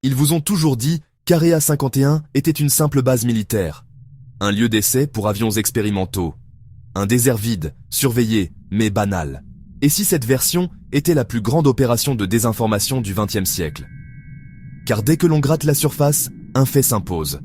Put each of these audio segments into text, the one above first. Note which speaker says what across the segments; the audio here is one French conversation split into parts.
Speaker 1: Ils vous ont toujours dit qu'Area 51 était une simple base militaire. Un lieu d'essai pour avions expérimentaux. Un désert vide, surveillé, mais banal. Et si cette version était la plus grande opération de désinformation du XXe siècle? Car dès que l'on gratte la surface, un fait s'impose.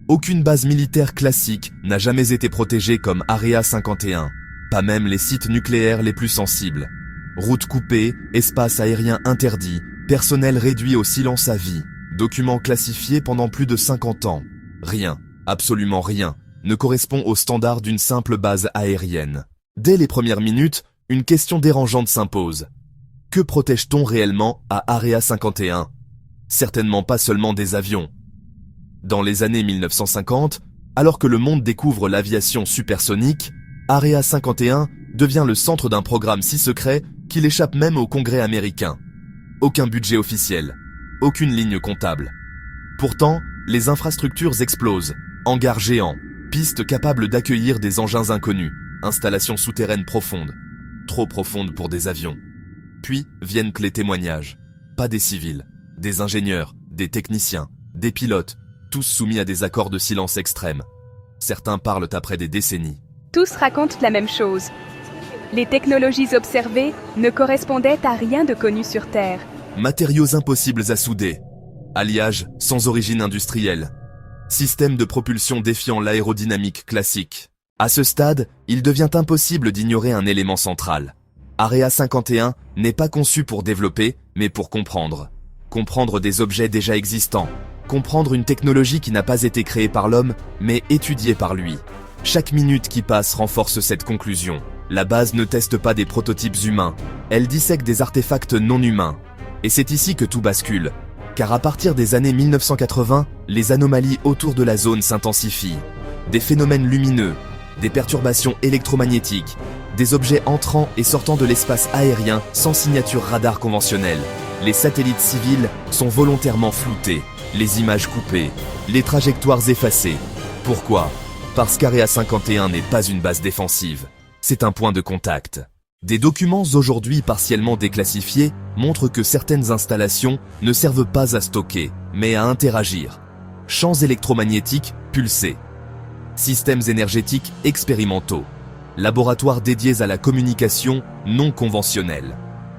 Speaker 1: Aucune base militaire classique n'a jamais été protégée comme Area 51, pas même les sites nucléaires les plus sensibles. Routes coupées, espace aérien interdit, personnel réduit au silence à vie, documents classifiés pendant plus de 50 ans. Rien, absolument rien, ne correspond aux standards d'une simple base aérienne. Dès les premières minutes, une question dérangeante s'impose. Que protège-t-on réellement à Area 51? Certainement pas seulement des avions. Dans les années 1950, alors que le monde découvre l'aviation supersonique, Area 51 devient le centre d'un programme si secret qu'il échappe même au Congrès américain. Aucun budget officiel, aucune ligne comptable. Pourtant, les infrastructures explosent, hangars géants, pistes capables d'accueillir des engins inconnus, installations souterraines profondes, trop profondes pour des avions. Puis viennent les témoignages, pas des civils, des ingénieurs, des techniciens, des pilotes, tous soumis à des accords de silence extrême. Certains parlent après des décennies.
Speaker 2: Tous racontent la même chose. Les technologies observées ne correspondaient à rien de connu sur Terre.
Speaker 1: Matériaux impossibles à souder, alliages sans origine industrielle, système de propulsion défiant l'aérodynamique classique. À ce stade, il devient impossible d'ignorer un élément central. Area 51 n'est pas conçu pour développer, mais pour comprendre. Comprendre des objets déjà existants. Comprendre une technologie qui n'a pas été créée par l'homme, mais étudiée par lui. Chaque minute qui passe renforce cette conclusion. La base ne teste pas des prototypes humains, elle dissèque des artefacts non humains. Et c'est ici que tout bascule. Car à partir des années 1980, les anomalies autour de la zone s'intensifient. Des phénomènes lumineux, des perturbations électromagnétiques, des objets entrant et sortant de l'espace aérien sans signature radar conventionnelle. Les satellites civils sont volontairement floutés, les images coupées, les trajectoires effacées. Pourquoi? Parce qu'Area 51 n'est pas une base défensive, c'est un point de contact. Des documents aujourd'hui partiellement déclassifiés montrent que certaines installations ne servent pas à stocker, mais à interagir. Champs électromagnétiques pulsés. Systèmes énergétiques expérimentaux. Laboratoires dédiés à la communication non conventionnelle.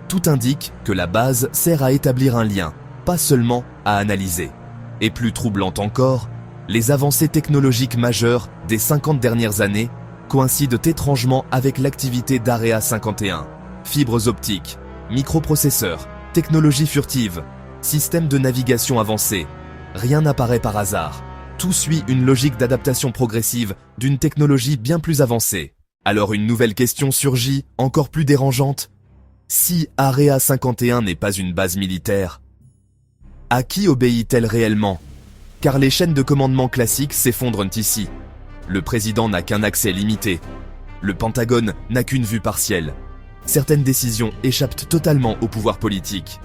Speaker 1: Tout indique que la base sert à établir un lien, pas seulement à analyser. Et plus troublant encore, les avancées technologiques majeures des 50 dernières années coïncident étrangement avec l'activité d'Area 51. Fibres optiques, microprocesseurs, technologies furtives, systèmes de navigation avancés. Rien n'apparaît par hasard. Tout suit une logique d'adaptation progressive d'une technologie bien plus avancée. Alors une nouvelle question surgit, encore plus dérangeante. Si Area 51 n'est pas une base militaire, à qui obéit-elle réellement? Car les chaînes de commandement classiques s'effondrent ici. Le président n'a qu'un accès limité. Le Pentagone n'a qu'une vue partielle. Certaines décisions échappent totalement au pouvoir politique.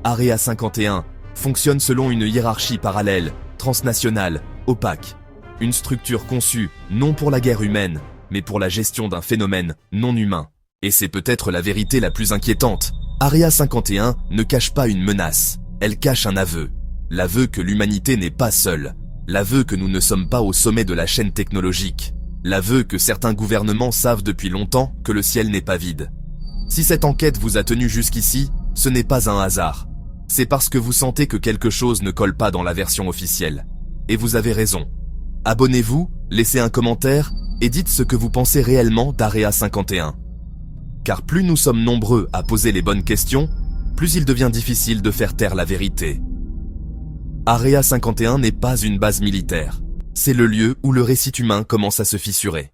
Speaker 1: Area 51 fonctionne selon une hiérarchie parallèle, transnationale, opaque. Une structure conçue non pour la guerre humaine, mais pour la gestion d'un phénomène non humain. Et c'est peut-être la vérité la plus inquiétante. Area 51 ne cache pas une menace, elle cache un aveu. L'aveu que l'humanité n'est pas seule. L'aveu que nous ne sommes pas au sommet de la chaîne technologique. L'aveu que certains gouvernements savent depuis longtemps que le ciel n'est pas vide. Si cette enquête vous a tenu jusqu'ici, ce n'est pas un hasard. C'est parce que vous sentez que quelque chose ne colle pas dans la version officielle. Et vous avez raison. Abonnez-vous, laissez un commentaire et dites ce que vous pensez réellement d'Area 51. Car plus nous sommes nombreux à poser les bonnes questions, plus il devient difficile de faire taire la vérité. Area 51 n'est pas une base militaire. C'est le lieu où le récit humain commence à se fissurer.